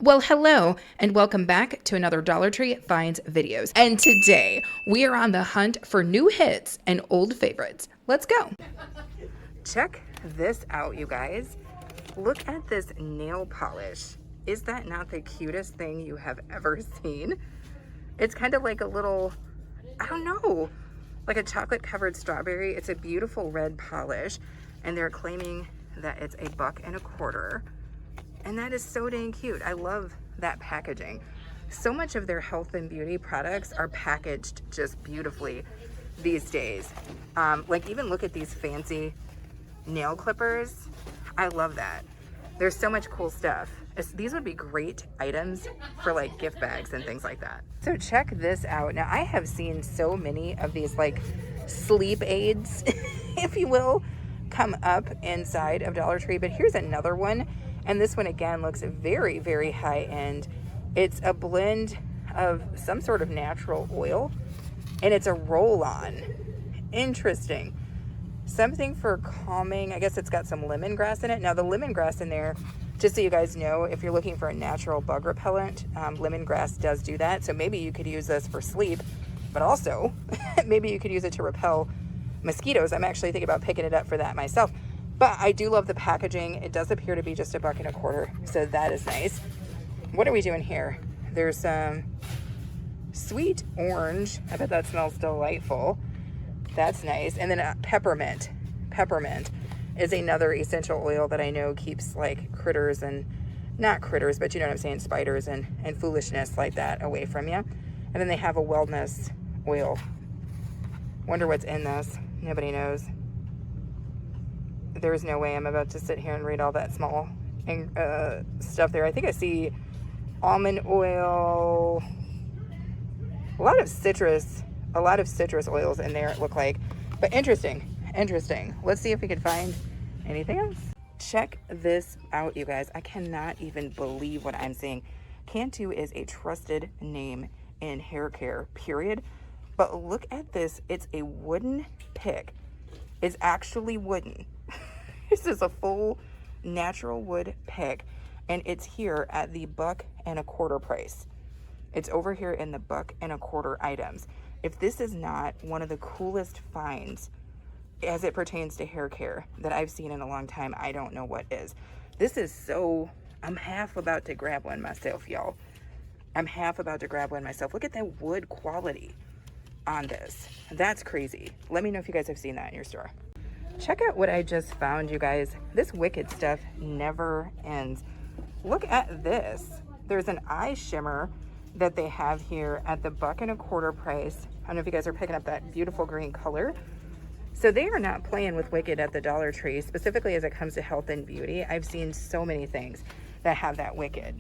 Well, hello, and welcome back to another Dollar Tree Finds videos. And today, we are on the hunt for new hits and old favorites. Let's go. Check this out, you guys. Look at this nail polish. Is that not the cutest thing you have ever seen? It's kind of like a little, I don't know, like a chocolate covered strawberry. It's a beautiful red polish, and they're claiming that it's $1.25. And that is so dang cute. I love that packaging. So much of their health and beauty products are packaged just beautifully these days. Like even look at these fancy nail clippers. I love that. There's so much cool stuff. These would be great items for like gift bags and things like that. So check this out. Now I have seen so many of these like sleep aids, if you will, come up inside of Dollar Tree, but here's another one. And this one again looks very, very high end. It's a blend of some sort of natural oil, and it's a roll-on. Interesting. Something for calming. I guess it's got some lemongrass in it. Now the lemongrass in there, just so you guys know, if you're looking for a natural bug repellent, lemongrass does do that. So maybe you could use this for sleep, but also maybe you could use it to repel mosquitoes. I'm actually thinking about picking it up for that myself. But I do love the packaging. It does appear to be just $1.25, so that is nice. What are we doing here? There's some sweet orange. I bet that smells delightful. That's nice. And then peppermint. Peppermint is another essential oil that I know keeps like critters and, not critters, but you know what I'm saying, spiders and foolishness like that away from you. And then they have a wellness oil. Wonder what's in this. Nobody knows. There's no way I'm about to sit here and read all that small stuff there. I think I see almond oil, a lot of citrus oils in there, it looked like. But interesting. Let's see if we can find anything else. Check this out, you guys. I cannot even believe what I'm seeing. Cantu is a trusted name in hair care, period. But look at this. It's a wooden pick. It's actually wooden. This is a full natural wood pick, and it's here at the $1.25 price. It's over here in the $1.25 items. If this is not one of the coolest finds as it pertains to hair care that I've seen in a long time, I don't know what is. This is so, I'm half about to grab one myself, y'all. I'm half about to grab one myself. Look at that wood quality on this. That's crazy. Let me know if you guys have seen that in your store. Check out what I just found, you guys. This Wicked stuff never ends. Look at this. There's an eye shimmer that they have here at the $1.25 price. I don't know if you guys are picking up that beautiful green color. So they are not playing with Wicked at the Dollar Tree, specifically as it comes to health and beauty. I've seen so many things that have that Wicked.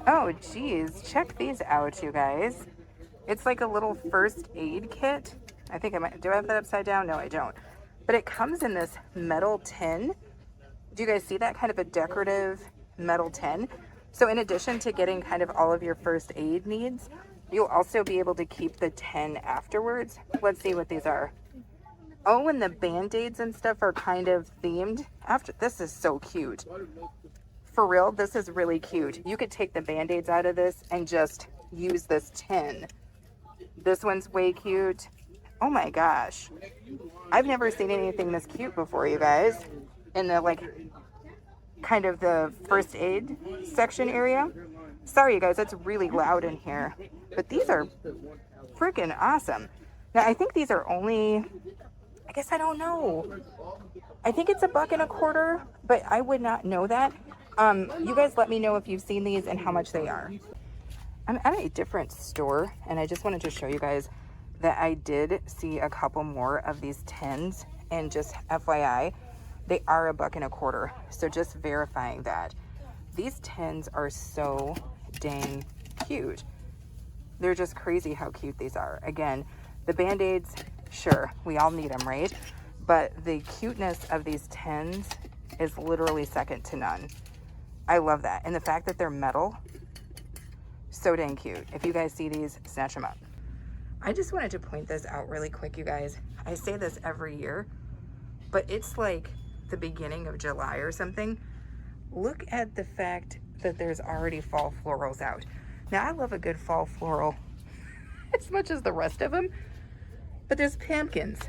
Oh, geez. Check these out, you guys. It's like a little first aid kit. I think I might, do I have that upside down? No, I don't. But it comes in this metal tin. Do you guys see that? Kind of a decorative metal tin. So in addition to getting kind of all of your first aid needs, you'll also be able to keep the tin afterwards. Let's see what these are. Oh, and the Band-Aids and stuff are kind of themed. This is so cute. For real, this is really cute. You could take the Band-Aids out of this and just use this tin. This one's way cute. Oh my gosh. I've never seen anything this cute before, you guys. In the like kind of the first aid section area. Sorry you guys, it's really loud in here. But these are freaking awesome. Now I think these are only, I guess I don't know. I think it's $1.25, but I would not know that. You guys let me know if you've seen these and how much they are. I'm at a different store and I just wanted to show you guys that I did see a couple more of these tins, and just FYI, they are $1.25. So just verifying that. These tins are so dang cute. They're just crazy how cute these are. Again, the Band-Aids, sure, we all need them, right? But the cuteness of these tins is literally second to none. I love that. And the fact that they're metal, so dang cute. If you guys see these, snatch them up. I just wanted to point this out really quick, you guys. I say this every year, but it's like the beginning of July or something. Look at the fact that there's already fall florals out. Now, I love a good fall floral as much as the rest of them, but there's pumpkins.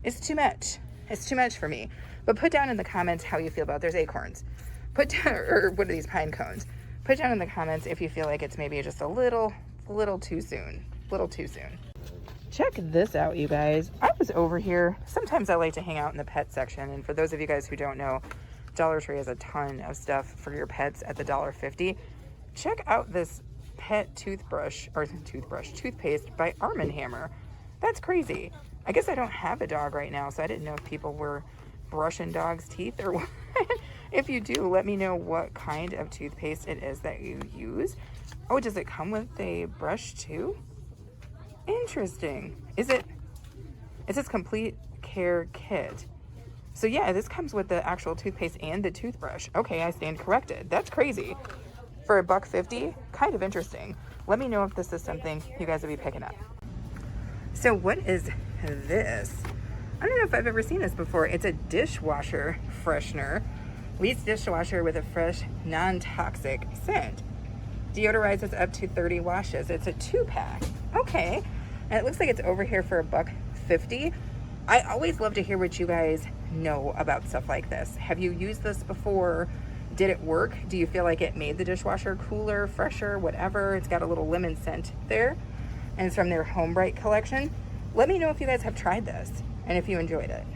It's too much. It's too much for me. But put down in the comments how you feel about, there's acorns. Put down, or what are these, pine cones? Put down in the comments if you feel like it's maybe just a little too soon. Check this out, you guys. I was over here. Sometimes I like to hang out in the pet section. And for those of you guys who don't know, Dollar Tree has a ton of stuff for your pets at the $1.50. Check out this pet toothpaste by Arm & Hammer. That's crazy. I guess I don't have a dog right now, so I didn't know if people were brushing dogs' teeth or what. If you do, let me know what kind of toothpaste it is that you use. Oh, does it come with a brush too? Interesting. It says complete care kit. So yeah, this comes with the actual toothpaste and the toothbrush. Okay, I stand corrected. That's crazy. For $1.50, kind of interesting. Let me know if this is something you guys will be picking up. So what is this? I don't know if I've ever seen this before. It's a dishwasher freshener. Leads dishwasher with a fresh, non-toxic scent. Deodorizes up to 30 washes. It's a 2-pack. Okay. And it looks like it's over here for $1.50. I always love to hear what you guys know about stuff like this. Have you used this before? Did it work? Do you feel like it made the dishwasher cooler, fresher, whatever? It's got a little lemon scent there. And it's from their Home Bright collection. Let me know if you guys have tried this and if you enjoyed it.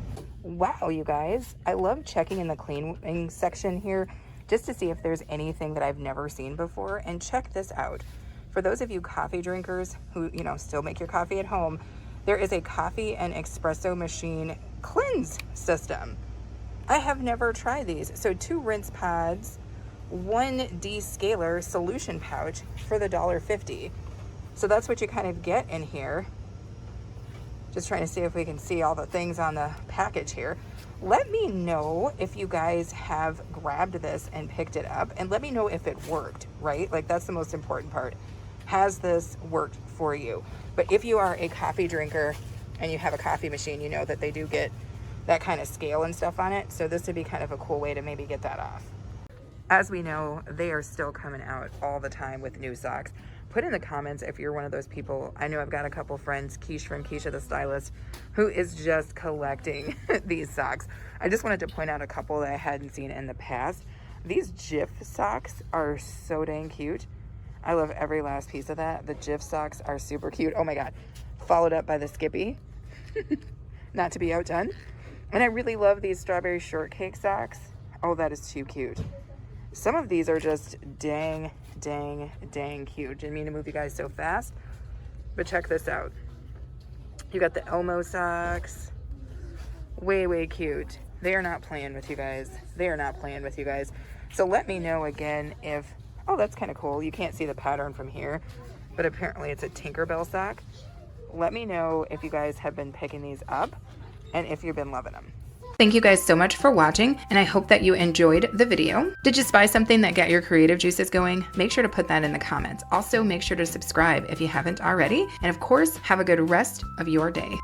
Wow, you guys. I love checking in the cleaning section here just to see if there's anything that I've never seen before. And check this out. For those of you coffee drinkers who, still make your coffee at home, there is a coffee and espresso machine cleanse system. I have never tried these. So 2 rinse pods, 1 descaler solution pouch for the $1.50. So that's what you kind of get in here. Just trying to see if we can see all the things on the package here. Let me know if you guys have grabbed this and picked it up, and let me know if it worked, right? Like, that's the most important part. Has this worked for you? But if you are a coffee drinker and you have a coffee machine, you know that they do get that kind of scale and stuff on it. So this would be kind of a cool way to maybe get that off. As we know, they are still coming out all the time with new socks. Put in the comments if you're one of those people. I know I've got a couple friends, Keish from Keisha the Stylist, who is just collecting these socks. I just wanted to point out a couple that I hadn't seen in the past. These Jif socks are so dang cute. I love every last piece of that. The Jif socks are super cute. Oh my God. Followed up by the Skippy. Not to be outdone. And I really love these strawberry shortcake socks. Oh, that is too cute. Some of these are just dang cute. Didn't mean to move you guys so fast, but check this out. You got the Elmo socks. Way cute. They are not playing with you guys. They are not playing with you guys. So let me know again if, oh, that's kind of cool. You can't see the pattern from here, but apparently it's a Tinkerbell sock. Let me know if you guys have been picking these up and if you've been loving them. Thank you guys so much for watching, and I hope that you enjoyed the video. Did you spy something that got your creative juices going? Make sure to put that in the comments. Also, make sure to subscribe if you haven't already. And of course, have a good rest of your day.